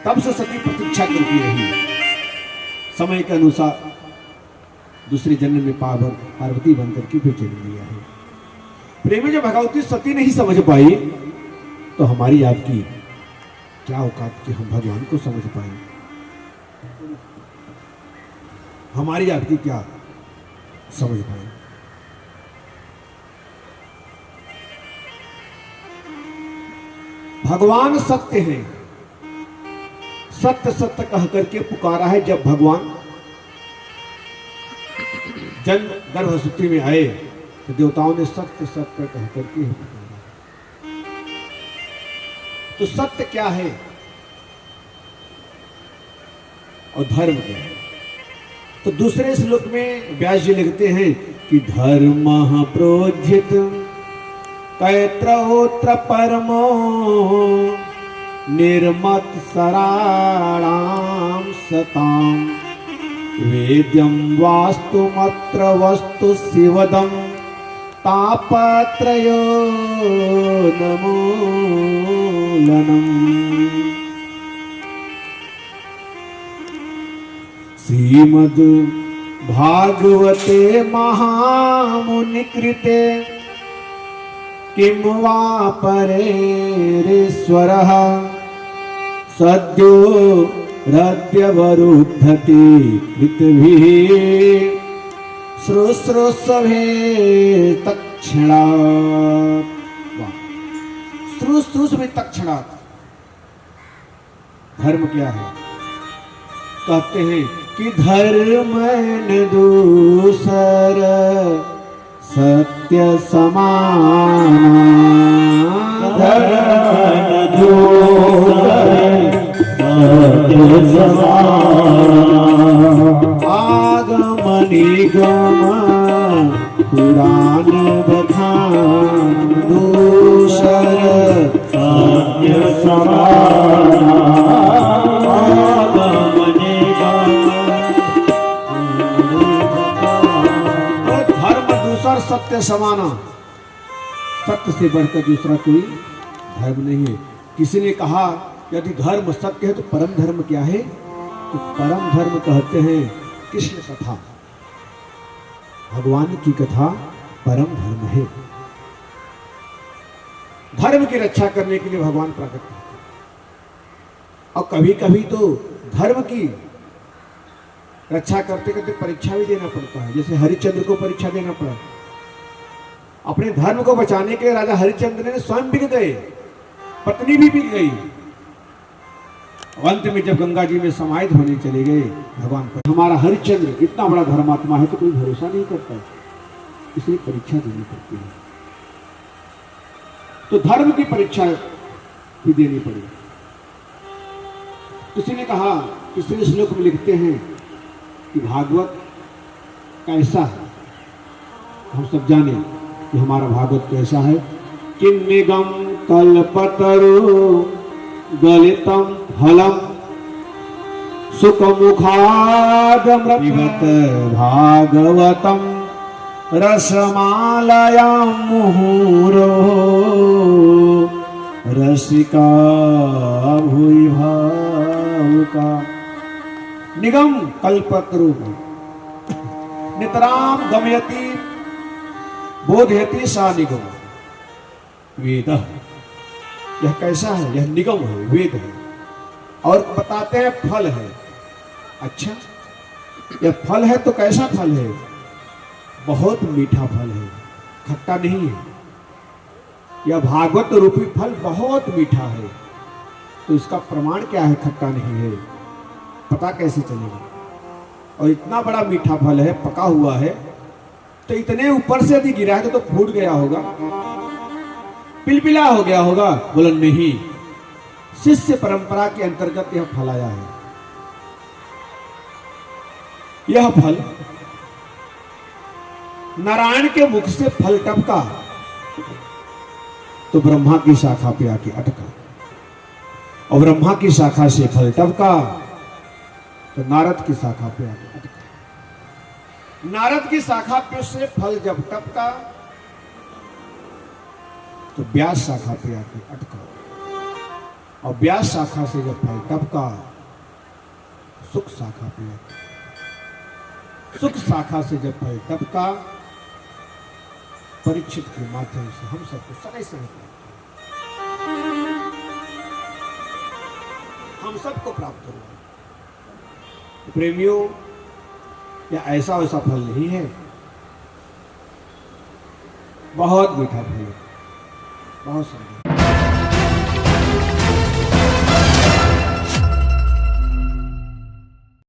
तब से सती प्रतीक्षा करती रही। समय के अनुसार दूसरे जन्म में पार्वती बनकर के फिर जन्म लिया है। प्रेमी जब भगवती सती नहीं समझ पाई तो हमारी आपकी क्या औकात कि हम भगवान को समझ पाए। हमारी आपकी क्या समझ पाए। भगवान सत्य है, सत्य सत्य कह करके पुकारा है। जब भगवान जन्म गर्भसूत्री में आए तो देवताओं ने सत्य सत्य कह करके पुकारा। तो सत्य क्या है और धर्म क्या है? तो दूसरे श्लोक में व्यास जी लिखते हैं कि धर्म प्रोज्झित कैत्रोत्र परमो निर्मत सराणाम सताम वेद्यम वास्तुमत्र वस्तु शिवदम तापत्रयो नमूलनम। श्रीमद् भागवते महामुनिकृते किं वा परेरीश्वरः सद्यो हृद्यवरुद्धति कृतभिः श्रुश्रूषवे तत्क्षणात्। श्रुश्रूषवे तत्क्षणात्। धर्म क्या है? कहते हैं कि धर्म न दूसर सत्य समाना। धर्म न दूसर सत्य समाना। आगम निगम पुराण बखान दूसर सत्य समाना। सत्य समाना। सत्य से बढ़कर दूसरा कोई धर्म नहीं है। किसी ने कहा यदि धर्म सत्य है तो परम धर्म क्या है? तो परम धर्म कहते हैं कृष्ण कथा, भगवान की कथा परम धर्म है। धर्म की रक्षा करने के लिए भगवान प्रकट होते हैं। और कभी कभी तो धर्म की रक्षा करते करते परीक्षा भी देना पड़ता है। जैसे हरिश्चंद्र को परीक्षा देना पड़ा। अपने धर्म को बचाने के राजा हरिश्चंद्र ने स्वयं बिक गए, पत्नी भी बिक गई। अंत में जब गंगा जी में समाहित होने चले गए भगवान पर, हमारा हरिश्चंद्र इतना बड़ा धर्मात्मा है तो कोई भरोसा नहीं करता, इसलिए परीक्षा देनी पड़ती है। तो धर्म की परीक्षा भी देनी पड़ी। किसी ने कहा, किसी श्लोक में लिखते हैं कि भागवत कैसा है, हम सब जाने कि हमारा भागवत कैसा है। कि निगम कल्पतरु गलितम फलम सुखमुखादमृत भागवतम रसमालयां मुहुरो रसिका भूरि भावुका। निगम कल्पतरु नितराम गमयति बोधयति सा निगम वेद। यह कैसा है? यह निगम है, वेद है और बताते हैं फल है। अच्छा, यह फल है तो कैसा फल है? बहुत मीठा फल है, खट्टा नहीं है। यह भागवत रूपी फल बहुत मीठा है। तो इसका प्रमाण क्या है? खट्टा नहीं है, पता कैसे चलेगा? और इतना बड़ा मीठा फल है, पका हुआ है, तो इतने ऊपर से यदि गिरा है तो फूट गया होगा, पिलपिला हो गया होगा। बोला नहीं, शिष्य परंपरा के अंतर्गत यह फल आया है। यह फल नारायण के मुख से फल टपका तो ब्रह्मा की शाखा पे आके अटका, और ब्रह्मा की शाखा से फल टपका तो नारद की शाखा पे आके अटका। नारद की शाखा पे से फल जब टपका तो व्यास शाखा पे आके अटका, और व्यास शाखा से जब फल टपका, सुख शाखा पे, सुख शाखा से जब फल टपका, परीक्षित के माध्यम से हम सबको समय समय हम सबको प्राप्त हुआ। प्रेमियों, या ऐसा वैसा फल नहीं है, बहुत मीठा फल है, बहुत सुंदर।